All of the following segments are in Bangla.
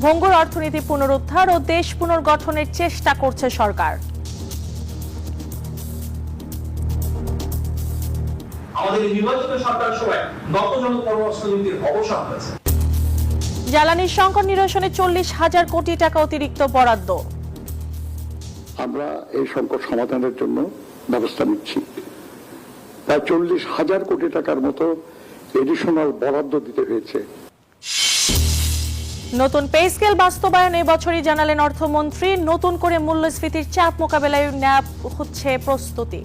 ভঙ্গুর অর্থনীতি পুনরুদ্ধার ও দেশ পুনর্গঠনের চেষ্টা করছে সরকার। আমাদের নির্বাচিত সরকার সময় গতজন কর্মসংস্থানের অবসান হয়েছে। জ্বালানির সংকট নিরসনে 40,000 কোটি টাকা অতিরিক্ত বরাদ্দ। আমরা এই সংকট সমাধানের জন্য ব্যবস্থা নিচ্ছি। প্রায় 40,000 কোটি টাকার মতো এডিশনাল বরাদ্দ দিতে হয়েছে। নতুন পে স্কেল বাস্তবায়ন এবছরই জানালেন অর্থমন্ত্রী। নতুন করে মূল্যস্ফীতির চাপ মোকাবেলায় নেওয়া হচ্ছে প্রস্তুতি।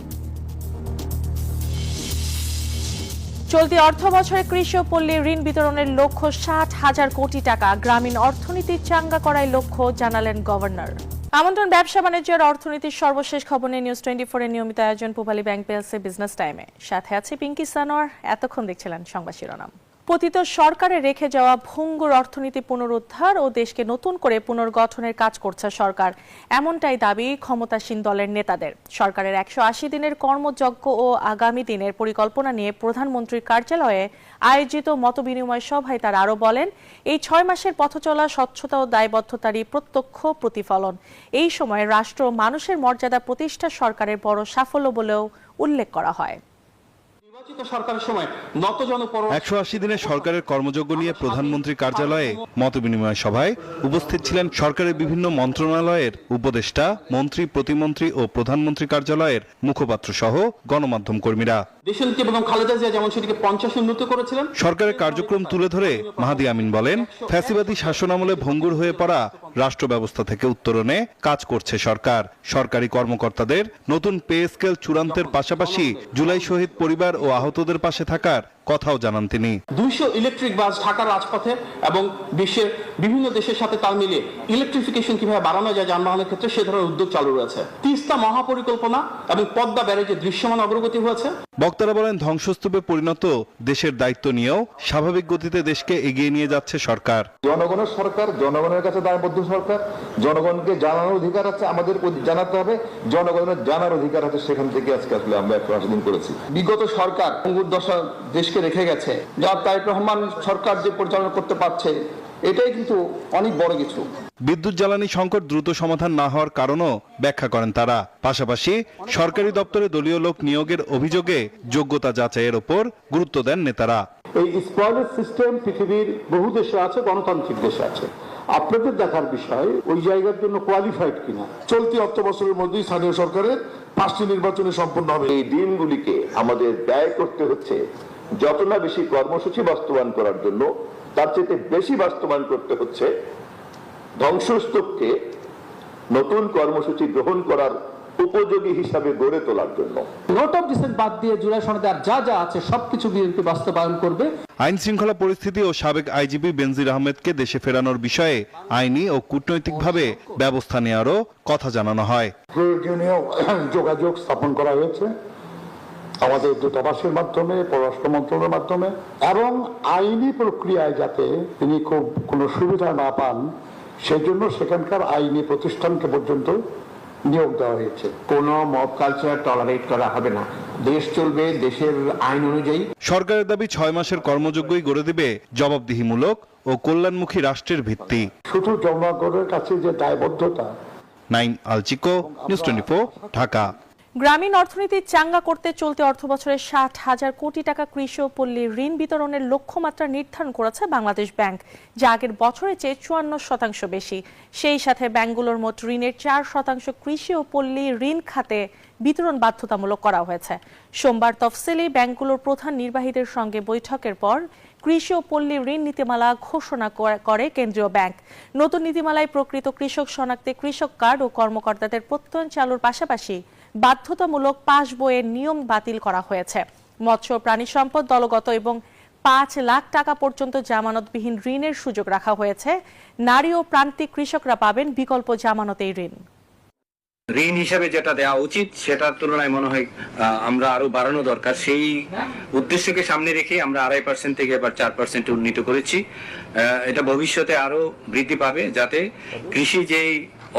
চলতি অর্থ বছরে কৃষি ও পল্লী ঋণ বিতরণের লক্ষ্য 60,000 কোটি টাকা। গ্রামীণ অর্থনীতি চাঙ্গা করার লক্ষ্য জানালেন গভর্নর। আমন্ত্রণ ব্যবসা বাণিজ্যের অর্থনীতির সর্বশেষ খবর নিয়ে নিউজ 24 এর নিয়মিত আয়োজন পূবালী ব্যাংক পিএলসি বিজনেস টাইমে। সাথে আছে পিঙ্কি সানোয়ার। এতক্ষণ দেখছিলেন সংবাদ শিরোনাম। পতিত সরকারে রেখে যাওয়া ভঙ্গুর অর্থনীতি পুনরুদ্ধার ও দেশকে নতুন করে পুনর্গঠনের কাজ করছে সরকার, এমনটাই দাবি ক্ষমতাসীন দলের নেতাদের। সরকারের 180 দিনের কর্মযজ্ঞ ও আগামী দিনের পরিকল্পনা নিয়ে প্রধানমন্ত্রীর কার্যালয়ে আয়োজিত মতবিনিময় সভায় তারা আরও বলেন, এই 6 মাসের পথচলা স্বচ্ছতা ও দায়বদ্ধতারই প্রত্যক্ষ প্রতিফলন। এই সময় রাষ্ট্র মানুষের মর্যাদা প্রতিষ্ঠা সরকারের বড় সাফল্য বলেও উল্লেখ করা হয়। 180 দিনের সরকারের কর্মযজ্ঞ নিয়ে প্রধানমন্ত্রীর কার্যালয়ে মতবিনিময় সভায় উপস্থিত ছিলেন সরকারের বিভিন্ন মন্ত্রণালয়ের উপদেষ্টা, মন্ত্রী, প্রতিমন্ত্রী ও প্রধানমন্ত্রী কার্যালয়ের মুখপাত্র সহ গণমাধ্যম কর্মীরা। সরকারের কার্যক্রম তুলে ধরে মাহাদি আমিন বলেন, ফ্যাসিবাদী শাসনামলে ভঙ্গুর হয়ে পড়া রাষ্ট্র ব্যবস্থা থেকে উত্তরণে কাজ করছে সরকার। সরকারি কর্মকর্তাদের নতুন পে স্কেল চূড়ান্তের পাশাপাশি জুলাই শহীদ পরিবার ও আহতদের পাশে থাকার কথাও জানান তিনি। 200 ইলেকট্রিক বাস ঢাকার রাজপথে এবং বিশ্বের বিভিন্ন দেশের সাথে তাল মিলিয়ে ইলেকট্রিফিকেশন কিভাবে বাড়ানো যায় যানবাহনের ক্ষেত্রে সে ধরনের উদ্যোগ চালু রয়েছে। তিস্তা মহাপরিকল্পনা এবং পদ্মা ব্যারেজে দৃশ্যমান অগ্রগতি হয়েছে। বক্তারা বলেন, ধ্বংসস্তূপে পরিণত দেশের দায়িত্ব নিয়েও স্বাভাবিক গতিতে দেশকে এগিয়ে নিয়ে যাচ্ছে সরকার। জনগণের সরকার, জনগণের কাছে দায়বদ্ধ সরকার। জনগণকে জানানোর অধিকার আছে, আমাদের জানাতে হবে। জনগণের জানার অধিকার আছে, সেখান থেকে আজকে আসলে আমরা 180 দিন করেছি। বিগত সরকার ভঙ্গুর দশা দেশকে রেখে গেছে, যা তারেক রহমান সরকার যে পরিচালনা করতে পারছে, এটাই কিন্তু অনেক বড় কিছু। বিদ্যুৎ জ্বালানি সংকট দ্রুত সমাধান না হওয়ার কারণও ব্যাখ্যা করেন তারা। পাশাপাশি সরকারি দপ্তরে দলীয় লোক নিয়োগের অভিযোগে যোগ্যতা যাচাইয়ের ওপর গুরুত্ব দেন নেতারা। এই স্পয়লার সিস্টেম পৃথিবীর বহু দেশে আছে, গণতান্ত্রিক দেশে আছে। আপনাদের দেখার বিষয় ওই জায়গার জন্য কোয়ালিফাইড কিনা। চলতি অর্থ বছরের মধ্যেই স্থানীয় সরকারের 5টি নির্বাচনে সম্পন্ন হবে। এই দিনগুলিকে আমাদের ব্যয় করতে হচ্ছে যত না বেশি কর্মসূচি বাস্তবায়ন করার জন্য, তার চেয়ে বেশি বাস্তবায়ন করতে হচ্ছে ধ্বংসস্তূপকে নতুন কর্মসূচি গ্রহণ করার উপযোগী হিসাবে গড়ে তোলার জন্য। নোট অফ ডিসেন্ট বাদ দিয়ে জুলাই সনদে আর যা যা আছে সবকিছু বিএনপি বাস্তবায়ন করবে। আইন শৃঙ্খলা পরিস্থিতি ও সাবেক আইজিপি বেনজির আহমেদকে দেশে ফেরানোর বিষয়ে আইনি ও কূটনৈতিকভাবে ব্যবস্থা নেওয়ারও কথা জানানো হয়। প্রয়োজনীয় যোগাযোগ স্থাপন করা হয়েছে আমাদের দূতাবাসের মাধ্যমে, পররাষ্ট্র মন্ত্রণালয়ের মাধ্যমে, এবং আইনি প্রক্রিয়ায় যাতে তিনি খুব কোনো সুবিধা না পান সেজন্য সেখানকার আইনি প্রতিষ্ঠানকে পর্যন্ত নিয়োগ দেওয়া হয়েছে। কোনো মব কালচার টলারেট করা হবে না। দেশ চলবে দেশের আইন অনুযায়ী। সরকারের দাবি 6 মাসের কর্মযজ্ঞই গড়ে দিবে জবাবদিহিমূলক ও কল্যাণমুখী রাষ্ট্রের ভিত্তি। শুধু জনগণের কাছে যে দায়বদ্ধতা। নাইম আলচিকো, নিউজ 24, ঢাকা। গ্রামীণ অর্থনীতি চাঙ্গা করতে চলতি অর্থবছরে 60,000 কোটি টাকা কৃষি ও পল্লী ঋণ বিতরণের লক্ষ্যমাত্রা নির্ধারণ করেছে বাংলাদেশ ব্যাংক, যা আগের বছরের চেয়ে 54% বেশি। সেই সাথে ব্যাংকগুলোর মোট ঋণের 4% কৃষি ও পল্লী ঋণ খাতে বিতরণ বাধ্যতামূলক করা হয়েছে। সোমবার তফসিলি ব্যাংকগুলোর প্রধান নির্বাহীদের সঙ্গে বৈঠকের পর কৃষি ও পল্লী ঋণ নীতিমালা ঘোষণা করে কেন্দ্রীয় ব্যাংক। নতুন নীতিমালায় প্রকৃত কৃষক শনাক্তে কৃষক কার্ড ও কর্মকর্তাদের প্রত্যয়ন চালুর পাশাপাশি বাধ্যতামূলক পাস বইয়ের নিয়ম বাতিল করা হয়েছে। মৎস্য প্রাণী সম্পদ দলগত এবং 5 লাখ টাকা পর্যন্ত জামানতবিহীন ঋণের সুযোগ রাখা হয়েছে। নারী ও প্রান্তিক কৃষকরা পাবেন বিকল্প জামানতেই ঋণ। ঋণ হিসাবে যেটা দেওয়া উচিত সেটার তুলনায় মনে হয় আমরা আরো বাড়ানো দরকার। সেই উদ্দেশ্যকে সামনে রেখে আমরা 2.5% থেকে এবার 4% উন্নীত করেছি। এটা ভবিষ্যতে আরো বৃদ্ধি পাবে, যাতে কৃষি যেই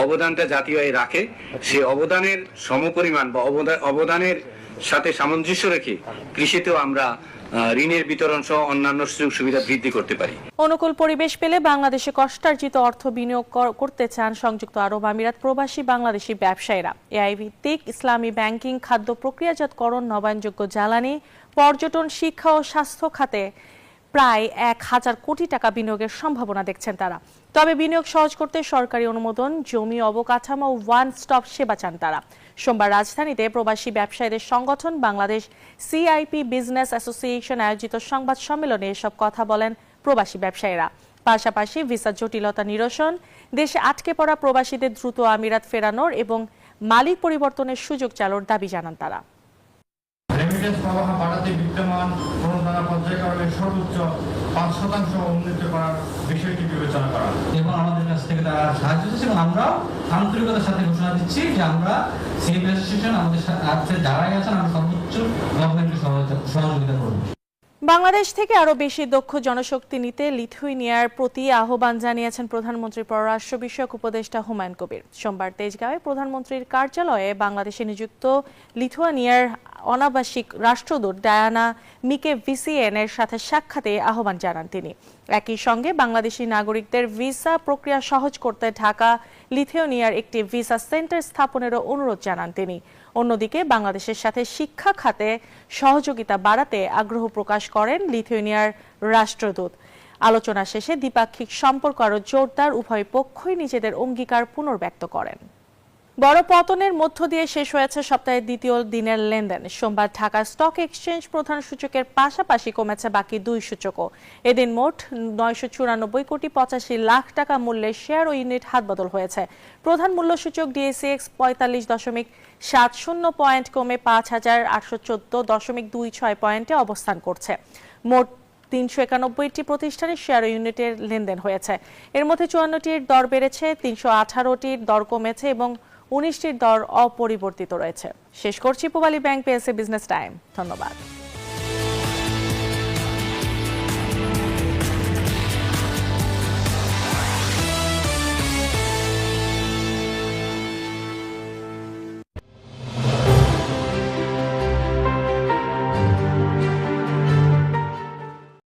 অবদানটা জাতীয় আয়ে রাখে সে অবদানের সমপরিমাণ বা অবদানের সাথে সামঞ্জস্য রেখে কৃষিতেও আমরা ঋণের বিতরণ সহ অন্যান্য সুযোগ সুবিধা বৃদ্ধি করতে পারি। অনুকূল পরিবেশ পেলে বাংলাদেশে কষ্টার্জিত অর্থ বিনিয়োগ করতে চান সংযুক্ত আরব আমিরাত প্রবাসী বাংলাদেশি ব্যবসায়ীরা। এআই ভিত্তিক ইসলামী ব্যাংকিং, খাদ্য প্রক্রিয়াজাতকরণ, নবায়নযোগ্য জ্বালানি, পর্যটন, শিক্ষা ও স্বাস্থ্য খাতে প্রায় 1000 কোটি টাকা বিনিয়োগের সম্ভাবনা দেখছেন তারা। তবে বিনিয়োগ সহজ করতে সরকারি অনুমোদন, জমি, অবকাঠামো, ওয়ান স্টপ সেবা চান তারা। সোমবার রাজধানীতে প্রবাসী ব্যবসায়ীদের সংগঠন বাংলাদেশ সিআইপি বিজনেস অ্যাসোসিয়েশন আয়োজিত সংবাদ সম্মেলনে এসব কথা বলেন প্রবাসী ব্যবসায়ীরা। পাশাপাশি ভিসা জটিলতা নিরসন, দেশে আটকে পড়া প্রবাসীদের দ্রুত আমিরাত ফেরানোর এবং মালিক পরিবর্তনের সুযোগ চালুর দাবি জানান তারা। রেমিটেন্স প্রবাহ বাড়াতে বিদ্যমান প্রণোদনা পর্যায়ক্রমে সর্বোচ্চ 5% উন্নীত করার বিষয়টি বিবেচনা করা এবং আমাদের কাছ থেকে তারা সাহায্য দিচ্ছে এবং আমরাও আন্তরিকতার সাথে ঘোষণা দিচ্ছি যে আমরা সিএবি অ্যাসোসিয়েশন আমাদের সাথে যারাই আছেন আমরা সর্বোচ্চ গভর্নমেন্টকে সহযোগিতা করব। বাংলাদেশ থেকে আরো বেশি দক্ষ জনশক্তি নিতে লিথুয়ানিয়ার প্রতি আহ্বান জানিয়েছেন প্রধানমন্ত্রীর পররাষ্ট্র বিষয়ক উপদেষ্টা হুমায়ুন কবির। সোমবার তেজগাঁওয়ে প্রধানমন্ত্রীর কার্যালয়ে বাংলাদেশে নিযুক্ত লিথুয়ানিয়ার অনাবাসিক রাষ্ট্রদূত ডায়ানা মিকেভিসিয়েন এর সাথে সাক্ষাতে আহ্বান জানান তিনি। একই সঙ্গে বাংলাদেশি নাগরিকদের ভিসা প্রক্রিয়া সহজ করতে ঢাকা লিথুয়ানিয়ার একটি ভিসা সেন্টার স্থাপনেরও অনুরোধ জানান তিনি। অন্যদিকে বাংলাদেশের সাথে শিক্ষা খাতে সহযোগিতা বাড়াতে আগ্রহ প্রকাশ করেন লিথুয়ানিয়ার রাষ্ট্রদূত। আলোচনা শেষে দ্বিপাক্ষিক সম্পর্ক আরও জোরদার, উভয় পক্ষই নিজেদের অঙ্গীকার পুনর্ব্যক্ত করেন। বড় পতনের মধ্য দিয়ে শেষ হয়েছে সপ্তাহের দ্বিতীয় দিনের লেনদেন। সোমবার ঢাকা স্টক এক্সচেঞ্জ প্রধান সূচকের পাশাপাশি কমেছে বাকি দুই সূচকও। এদিন মোট 994.85 টাকা মূল্যের শেয়ার ও ইউনিট হাতবদল হয়েছে। প্রধান মূল্য সূচক ডিএসইএক্স 45.70 পয়েন্ট কমে 5814.26 পয়েন্টে অবস্থান করছে। মোট 391টি প্রতিষ্ঠানের শেয়ার ও ইউনিটের লেনদেন হয়েছে। এর মধ্যে 54টির দর বেড়েছে, 318টির দর কমেছে এবং 19টির দর অপরিবর্তিত রয়েছে। শেষ করছি Pubali bank PSA business time. ধন্যবাদ।